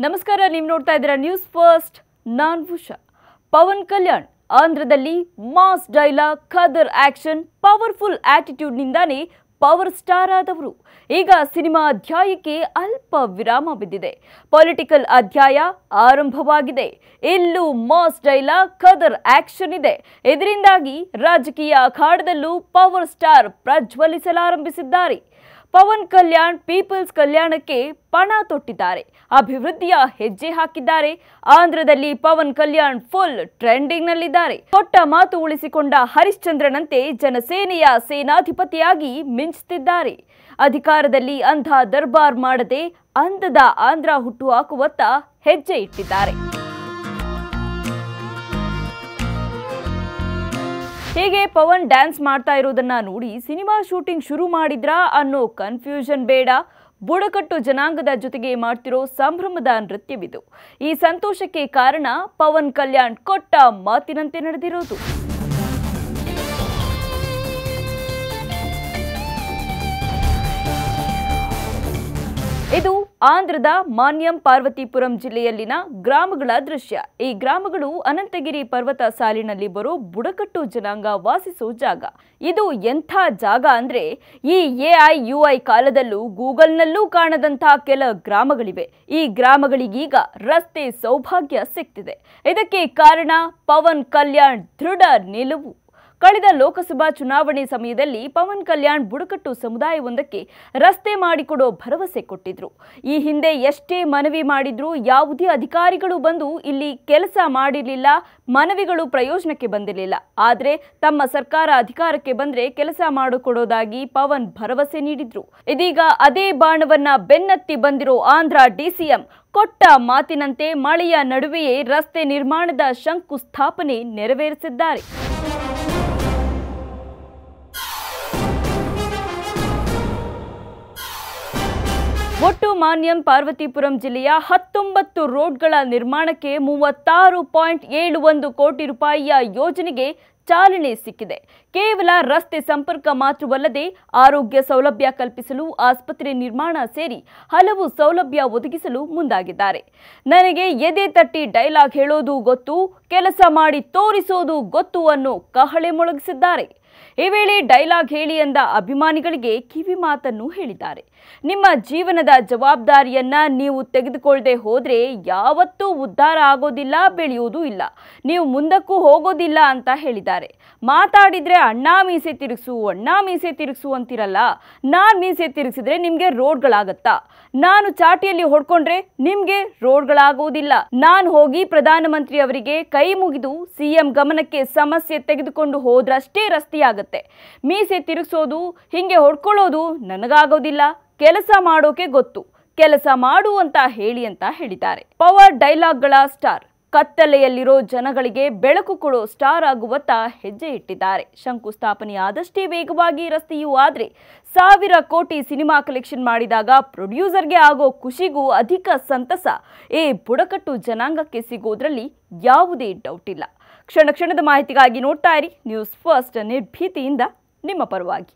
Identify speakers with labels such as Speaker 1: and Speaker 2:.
Speaker 1: ನಮಸ್ಕಾರ, ನೀವು ನೋಡ್ತಾ ಇದ್ದೀರಾ ನ್ಯೂಸ್ ಫಸ್ಟ್. ನಾನು ಉಷಾ. ಪವನ್ ಕಲ್ಯಾಣ್ ಆಂಧ್ರದಲ್ಲಿ ಮಾಸ್ ಡೈಲಾಗ್, ಖದರ್ ಆಕ್ಷನ್, ಪವರ್ಫುಲ್ ಆಟಿಟ್ಯೂಡ್ ನಿಂದಾನೇ ಪವರ್ ಸ್ಟಾರ್ ಆದವರು. ಈಗ ಸಿನಿಮಾ ಅಧ್ಯಾಯಕ್ಕೆ ಅಲ್ಪ ವಿರಾಮ ಬಿದ್ದಿದೆ. ಪೊಲಿಟಿಕಲ್ ಅಧ್ಯಾಯ ಆರಂಭವಾಗಿದೆ. ಇಲ್ಲೂ ಮಾಸ್ ಡೈಲಾಗ್, ಖದರ್ ಆಕ್ಷನ್ ಇದೆ. ಇದರಿಂದಾಗಿ ರಾಜಕೀಯ ಅಖಾಡದಲ್ಲೂ ಪವರ್ ಸ್ಟಾರ್ ಪ್ರಜ್ವಲಿಸಲಾರಂಭಿಸಿದ್ದಾರೆ. ಪವನ್ ಕಲ್ಯಾಣ್ ಪೀಪಲ್ಸ್ ಕಲ್ಯಾಣಕ್ಕೆ ಪಣ ತೊಟ್ಟಿದ್ದಾರೆ. ಅಭಿವೃದ್ಧಿಯ ಹೆಜ್ಜೆ ಹಾಕಿದ್ದಾರೆ. ಆಂಧ್ರದಲ್ಲಿ ಪವನ್ ಕಲ್ಯಾಣ್ ಫುಲ್ ಟ್ರೆಂಡಿಂಗ್ನಲ್ಲಿದ್ದಾರೆ. ಕೊಟ್ಟ ಮಾತು ಉಳಿಸಿಕೊಂಡ ಹರಿಶ್ಚಂದ್ರನಂತೆ ಜನಸೇನೆಯ ಸೇನಾಧಿಪತಿಯಾಗಿ ಮಿಂಚುತ್ತಿದ್ದಾರೆ. ಅಧಿಕಾರದಲ್ಲಿ ಅಂಧ ದರ್ಬಾರ್ ಮಾಡದೆ ಅಂದದ ಆಂಧ್ರ ಹುಟ್ಟು ಹಾಕುವತ್ತ ಹೆಜ್ಜೆ ಇಟ್ಟಿದ್ದಾರೆ. ಹೀಗೆ ಪವನ್ ಡ್ಯಾನ್ಸ್ ಮಾಡ್ತಾ ಇರೋದನ್ನ ನೋಡಿ ಸಿನಿಮಾ ಶೂಟಿಂಗ್ ಶುರು ಮಾಡಿದ್ರಾ ಅನ್ನೋ ಕನ್ಫ್ಯೂಷನ್ ಬೇಡ. ಬುಡಕಟ್ಟು ಜನಾಂಗದ ಜೊತೆಗೆ ಮಾಡ್ತಿರೋ ಸಂಭ್ರಮದ ನೃತ್ಯವಿದು. ಈ ಸಂತೋಷಕ್ಕೆ ಕಾರಣ ಪವನ್ ಕಲ್ಯಾಣ್ ಕೊಟ್ಟ ಮಾತಿನಂತೆ ನಡೆದಿರೋದು. ಇದು ಆಂಧ್ರದ ಮಾನ್ಯಂ ಪಾರ್ವತಿಪುರಂ ಜಿಲ್ಲೆಯಲ್ಲಿನ ಗ್ರಾಮಗಳ ದೃಶ್ಯ. ಈ ಗ್ರಾಮಗಳು ಅನಂತಗಿರಿ ಪರ್ವತ ಸಾಲಿನಲ್ಲಿ ಬರೋ ಬುಡಕಟ್ಟು ಜನಾಂಗ ವಾಸಿಸೋ ಜಾಗ. ಇದು ಎಂಥ ಜಾಗ ಅಂದ್ರೆ ಈ AI/UI ಕಾಲದಲ್ಲೂ ಗೂಗಲ್ನಲ್ಲೂ ಕಾಣದಂಥ ಕೆಲ ಗ್ರಾಮಗಳಿವೆ. ಈ ಗ್ರಾಮಗಳಿಗೀಗ ರಸ್ತೆ ಸೌಭಾಗ್ಯ ಸಿಗ್ತಿದೆ. ಇದಕ್ಕೆ ಕಾರಣ ಪವನ್ ಕಲ್ಯಾಣ್ ದೃಢ ನಿಲುವು. ಕಳೆದ ಲೋಕಸಭಾ ಚುನಾವಣೆ ಸಮಯದಲ್ಲಿ ಪವನ್ ಕಲ್ಯಾಣ್ ಬುಡಕಟ್ಟು ಸಮುದಾಯವೊಂದಕ್ಕೆ ರಸ್ತೆ ಮಾಡಿಕೊಡೋ ಭರವಸೆ ಕೊಟ್ಟಿದ್ರು. ಈ ಹಿಂದೆ ಎಷ್ಟೇ ಮನವಿ ಮಾಡಿದ್ರೂ ಯಾವುದೇ ಅಧಿಕಾರಿಗಳು ಬಂದು ಇಲ್ಲಿ ಕೆಲಸ ಮಾಡಿರಲಿಲ್ಲ. ಮನವಿಗಳು ಪ್ರಯೋಜನಕ್ಕೆ ಬಂದಿರಲಿಲ್ಲ. ಆದರೆ ತಮ್ಮ ಸರ್ಕಾರ ಅಧಿಕಾರಕ್ಕೆ ಬಂದ್ರೆ ಕೆಲಸ ಮಾಡಿಕೊಡೋದಾಗಿ ಪವನ್ ಭರವಸೆ ನೀಡಿದ್ರು. ಇದೀಗ ಅದೇ ಬಾಣವನ್ನ ಬೆನ್ನತ್ತಿ ಬಂದಿರೋ ಆಂಧ್ರ DCM ಕೊಟ್ಟ ಮಾತಿನಂತೆ ಮಳೆಯ ನಡುವೆಯೇ ರಸ್ತೆ ನಿರ್ಮಾಣದ ಶಂಕುಸ್ಥಾಪನೆ ನೆರವೇರಿಸಿದ್ದಾರೆ. ಒಟ್ಟು ಮಾನ್ಯಂ ಪಾರ್ವತಿಪುರಂ ಜಿಲ್ಲೆಯ 19 ರೋಡ್ಗಳ ನಿರ್ಮಾಣಕ್ಕೆ 36.71 ಕೋಟಿ ರೂಪಾಯಿಯ ಯೋಜನೆಗೆ ಚಾಲನೆ ಸಿಕ್ಕಿದೆ. ಕೇವಲ ರಸ್ತೆ ಸಂಪರ್ಕ ಮಾತ್ರವಲ್ಲದೆ ಆರೋಗ್ಯ ಸೌಲಭ್ಯ ಕಲ್ಪಿಸಲು ಆಸ್ಪತ್ರೆ ನಿರ್ಮಾಣ ಸೇರಿ ಹಲವು ಸೌಲಭ್ಯ ಒದಗಿಸಲು ಮುಂದಾಗಿದ್ದಾರೆ. ನನಗೆ ಎದೆ ತಟ್ಟಿ ಡೈಲಾಗ್ ಹೇಳೋದು ಗೊತ್ತು, ಕೆಲಸ ಮಾಡಿ ತೋರಿಸೋದು ಗೊತ್ತು ಅನ್ನೋ ಕಹಳೆ ಮೊಳಗಿಸಿದ್ದಾರೆ. ಈ ವೇಳೆ ಡೈಲಾಗ್ ಹೇಳಿ ಎಂದ ಅಭಿಮಾನಿಗಳಿಗೆ ಕಿವಿ ಮಾತನ್ನು ಹೇಳಿದ್ದಾರೆ. ನಿಮ್ಮ ಜೀವನದ ಜವಾಬ್ದಾರಿಯನ್ನ ನೀವು ತೆಗೆದುಕೊಳ್ಳದೆ ಹೋದ್ರೆ ಯಾವತ್ತೂ ಉದ್ಧಾರ ಆಗೋದಿಲ್ಲ, ಬೆಳೆಯೋದು ಇಲ್ಲ, ನೀವು ಮುಂದಕ್ಕೂ ಹೋಗೋದಿಲ್ಲ ಅಂತ ಹೇಳಿದ್ದಾರೆ. ಮಾತಾಡಿದ್ರೆ ಅಣ್ಣ ಮೀಸೆ ತಿರುಗಿಸು ಅಂತಿರಲ್ಲ. ನಾನು ಮೀಸೆ ತಿರುಗಿಸಿದ್ರೆ ನಿಮ್ಗೆ ರೋಡ್ಗಳಾಗತ್ತಾ? ನಾನು ಚಾಟಿಯಲ್ಲಿ ಹೊಡ್ಕೊಂಡ್ರೆ ನಿಮ್ಗೆ ರೋಡ್ಗಳಾಗೋದಿಲ್ಲ. ನಾನು ಹೋಗಿ ಪ್ರಧಾನಮಂತ್ರಿ ಅವರಿಗೆ ಕೈ ಮುಗಿದು CM ಗಮನಕ್ಕೆ ಸಮಸ್ಯೆ ತೆಗೆದುಕೊಂಡು ಹೋದ್ರಷ್ಟೇ ರಸ್ತೆಯಾಗತ್ತೆ. ಮೀಸೆ ತಿರುಗಿಸೋದು, ಹಿಂಗೆ ಹೊಡ್ಕೊಳ್ಳೋದು ನನಗಾಗೋದಿಲ್ಲ. ಕೆಲಸ ಮಾಡೋಕೆ ಗೊತ್ತು, ಕೆಲಸ ಮಾಡು ಅಂತ ಹೇಳಿದ್ದಾರೆ. ಪವರ್ ಡೈಲಾಗ್ಗಳ ಸ್ಟಾರ್ ಕತ್ತಲೆಯಲ್ಲಿರೋ ಜನಗಳಿಗೆ ಬೆಳಕು ಕೊಡೋ ಸ್ಟಾರ್ ಆಗುವತ್ತ ಹೆಜ್ಜೆ ಇಟ್ಟಿದ್ದಾರೆ. ಶಂಕುಸ್ಥಾಪನೆ ಆದಷ್ಟೇ ವೇಗವಾಗಿ ರಸ್ತೆಯೂ ಆದ್ರೆ 1000 ಕೋಟಿ ಸಿನಿಮಾ ಕಲೆಕ್ಷನ್ ಮಾಡಿದಾಗ ಪ್ರೊಡ್ಯೂಸರ್ಗೆ ಆಗೋ ಖುಷಿಗೂ ಅಧಿಕ ಸಂತಸ ಈ ಬುಡಕಟ್ಟು ಜನಾಂಗಕ್ಕೆ ಸಿಗೋದ್ರಲ್ಲಿ ಯಾವುದೇ ಡೌಟ್ ಇಲ್ಲ. ಕ್ಷಣ ಕ್ಷಣದ ಮಾಹಿತಿಗಾಗಿ ನೋಡ್ತಾ ಇರಿ ನ್ಯೂಸ್ ಫಸ್ಟ್, ನಿರ್ಭೀತಿಯಿಂದ ನಿಮ್ಮ ಪರವಾಗಿ.